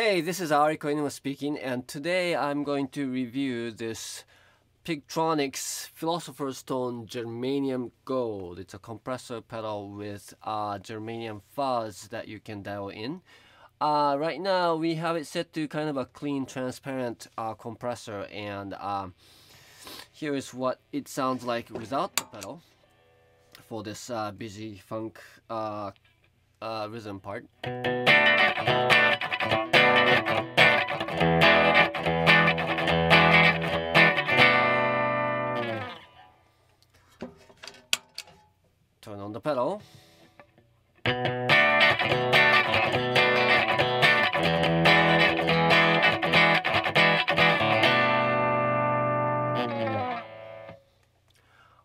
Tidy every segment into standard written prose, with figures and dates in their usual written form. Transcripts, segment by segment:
Hey, this is Ariko speaking, and today I'm going to review this Pigtronix Philosopher's Tone Germanium Gold. It's a compressor pedal with Germanium fuzz that you can dial in. Right now we have it set to kind of a clean, transparent compressor, and here is what it sounds like without the pedal for this busy funk rhythm part. Turn on the pedal.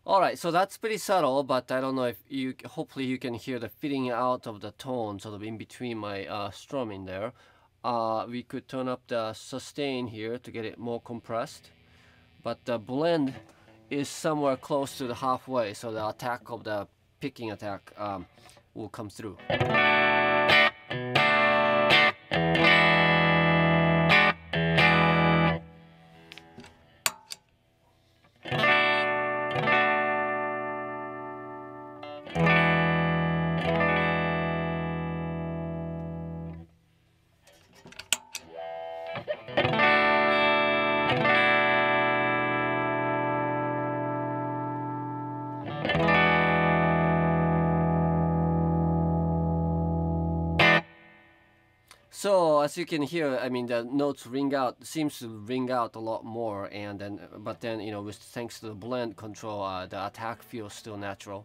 Alright, so that's pretty subtle, but I don't know if you, hopefully you can hear the fitting out of the tone sort of in between my strumming there. We could turn up the sustain here to get it more compressed, but the blend is somewhere close to the halfway, so the attack of the picking attack will come through. So as you can hear, I mean, the notes ring out, seems to ring out a lot more, and then, but then, you know, with thanks to the blend control, the attack feels still natural.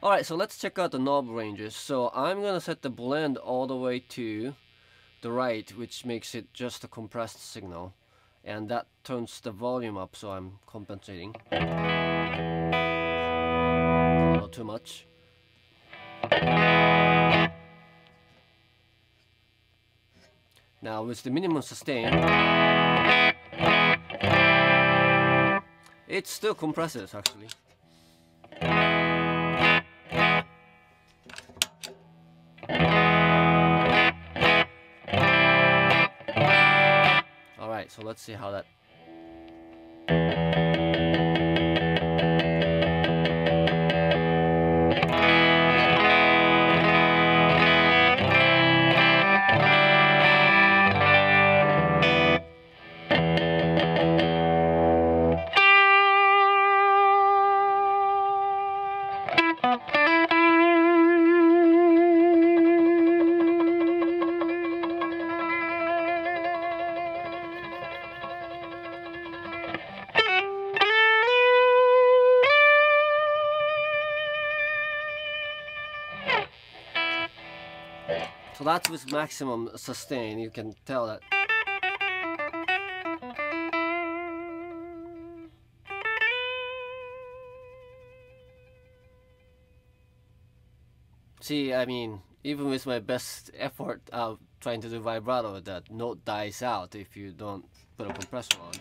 Alright, so let's check out the knob ranges. So I'm gonna set the blend all the way to the right, which makes it just a compressed signal, and that turns the volume up, so I'm compensating. Not too much. Now with the minimum sustain, it still compresses actually. Alright, so let's see how that. So that's with maximum sustain, you can tell that. See, I mean, even with my best effort trying to do vibrato, that note dies out if you don't put a compressor on.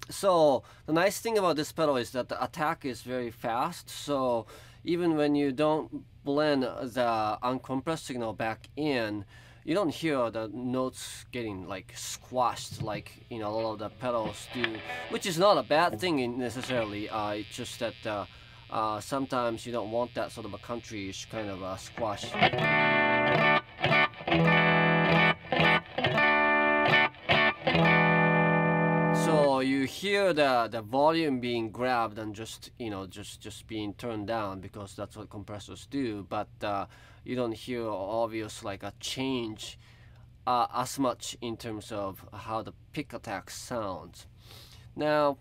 So the nice thing about this pedal is that the attack is very fast, so even when you don't blend the uncompressed signal back in, you don't hear the notes getting like squashed like, you know, a lot of the pedals do, which is not a bad thing necessarily. It's just that sometimes you don't want that sort of a countryish kind of squash. So you hear the volume being grabbed and just, you know, just being turned down, because that's what compressors do, but you don't hear obvious like a change as much in terms of how the pick attack sounds. Now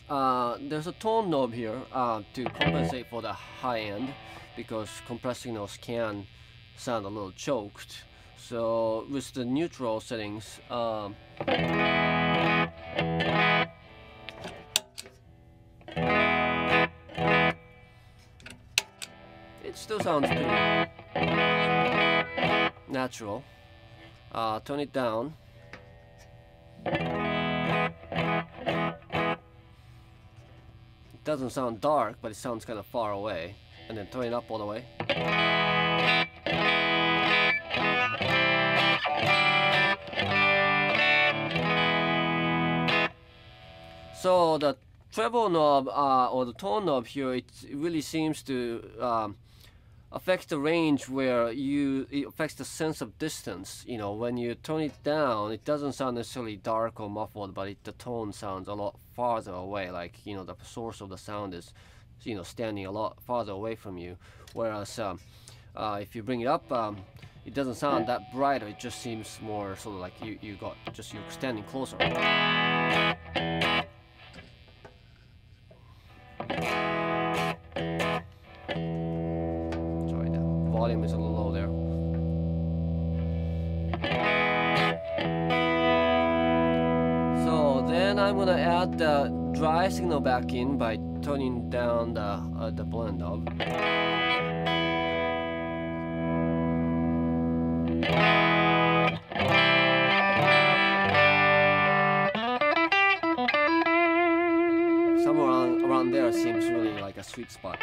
there's a tone knob here to compensate for the high end, because compressed signals can sound a little choked. So with the neutral settings, It still sounds pretty natural. Turn it down. It doesn't sound dark, but it sounds kind of far away. And then turn it up all the way. So the treble knob or the tone knob here, it really seems to affect the range where it affects the sense of distance. You know, when you turn it down, it doesn't sound necessarily dark or muffled, but the tone sounds a lot farther away. Like, you know, the source of the sound is, you know, standing a lot farther away from you. Whereas if you bring it up, it doesn't sound that bright. It just seems more sort of like you're standing closer. Sorry, the volume is a little low there. So then I'm gonna add the dry signal back in by turning down the blend knob. Somewhere around there seems really like a sweet spot.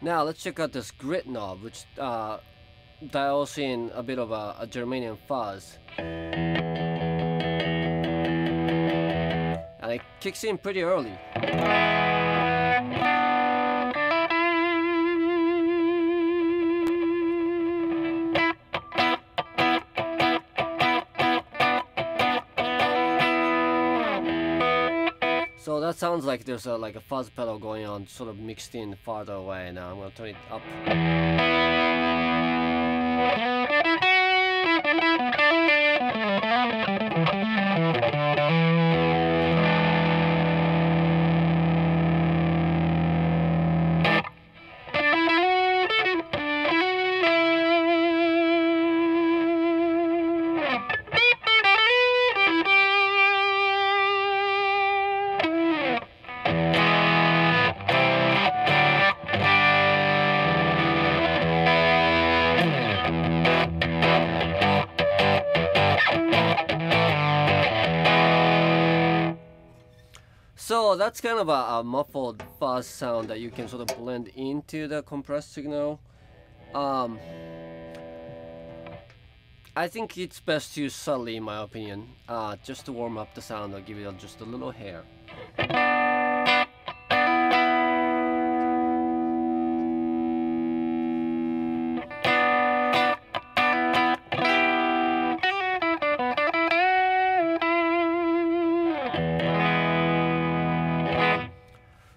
Now let's check out this grit knob, which dials in a bit of a Germanium fuzz. And it kicks in pretty early. So that sounds like there's like a fuzz pedal going on, sort of mixed in farther away. Now I'm going to turn it up. So that's kind of a muffled fuzz sound that you can sort of blend into the compressed signal. I think it's best to use subtly, in my opinion, just to warm up the sound. I'll give it just a little hair.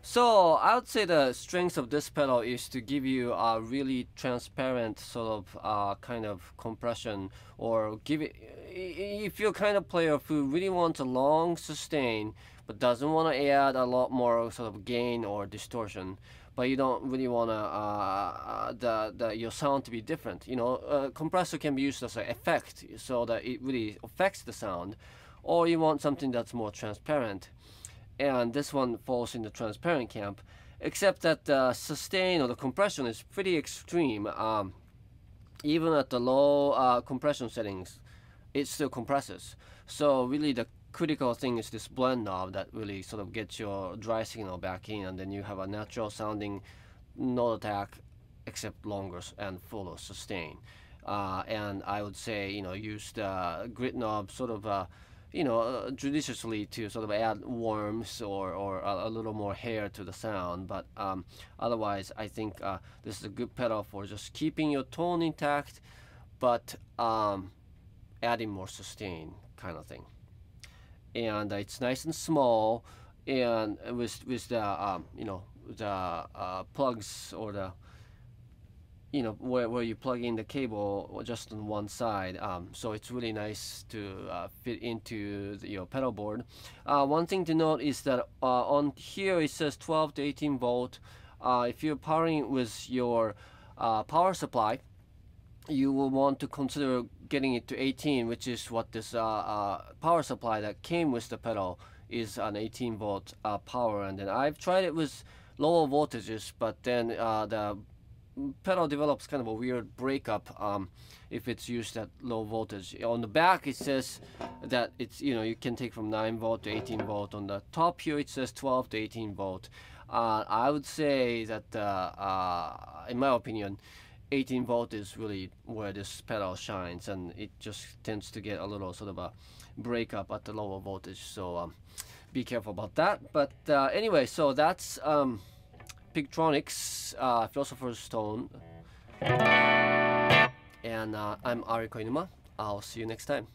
So I would say the strength of this pedal is to give you a really transparent sort of kind of compression, or give it, if you're kind of player who really wants a long sustain but doesn't want to add a lot more sort of gain or distortion, but you don't really want your sound to be different. You know, compressor can be used as an effect so that it really affects the sound, or you want something that's more transparent. And this one falls in the transparent camp, except that the sustain or the compression is pretty extreme. Even at the low compression settings, it still compresses. So really the critical thing is this blend knob that really sort of gets your dry signal back in, and then you have a natural sounding note attack, except longer and fuller sustain. And I would say, you know, use the grit knob sort of you know, judiciously to sort of add warmth or a little more hair to the sound. But otherwise, I think this is a good pedal for just keeping your tone intact, but adding more sustain kind of thing. And it's nice and small, and with the you know, the plugs or the you know, where you plug in the cable just on one side, so it's really nice to fit into your pedal board. One thing to note is that on here it says 12 to 18 volt. If you're powering it with your power supply, you will want to consider getting it to 18, which is what this power supply that came with the pedal is, an 18 volt power. And then I've tried it with lower voltages, but then the pedal develops kind of a weird breakup if it's used at low voltage. On the back it says that it's, you know, you can take from 9 volt to 18 volt. On the top here it says 12 to 18 volt. I would say that in my opinion 18 volt is really where this pedal shines, and it just tends to get a little sort of a breakup at the lower voltage, so be careful about that. But anyway, so that's Pigtronix Philosopher's Stone, and I'm Ari Koinuma. I'll see you next time.